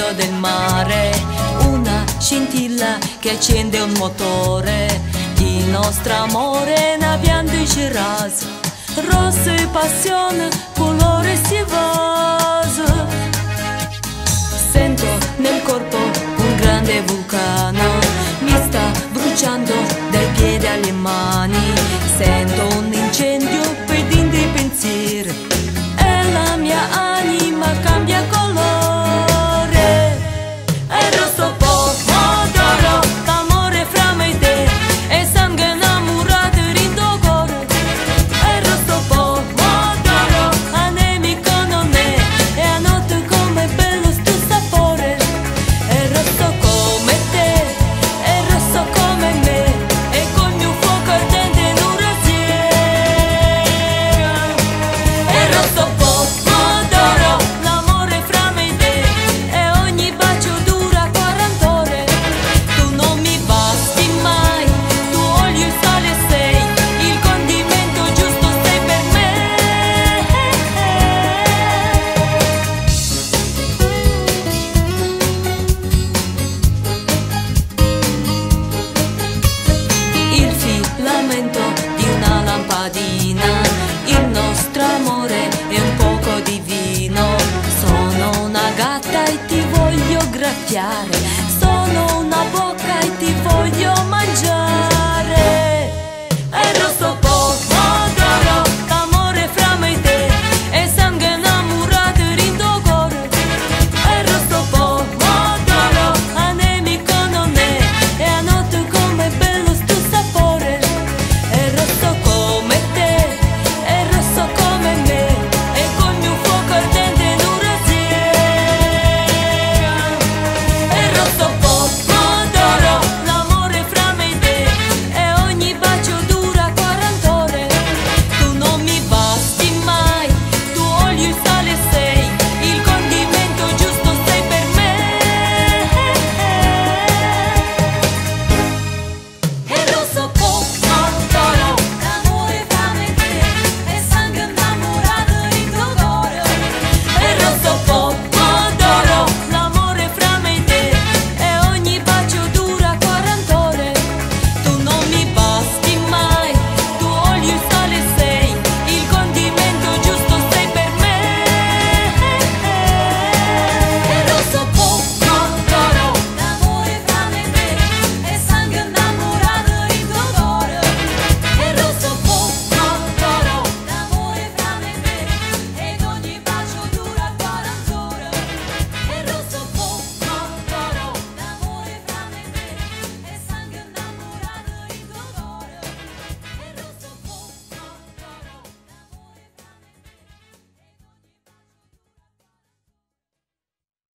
fondo del mare, una scintilla che accende un motore. Il nostro amore naviando in Shiraz, rosso e passione, colore si vasa. Sento nel corpo un grande vulcano, mi sta bruciando dai piedi alle mani. Sento un incendio pedendo i pensieri e la mia anima cambia colore. È rosso pomodoro, l'amore fra me e te, e sangue innamorato rindo cuore. È rosso pomodoro, a nemico non è, e a notte come bello sto sapore. È rosso come te, è rosso come me, e col mio fuoco ardente non rassiega. È rosso pomodoro, l'amore fra me e te, e ogni bacio dura 40 ore. Tu non mi basti mai, tu olio e sale sei, il condimento giusto sei per me. Il filamento di una lampadina, il nostro amore è un poco divino. Sono una gatta e ti voglio graffiare,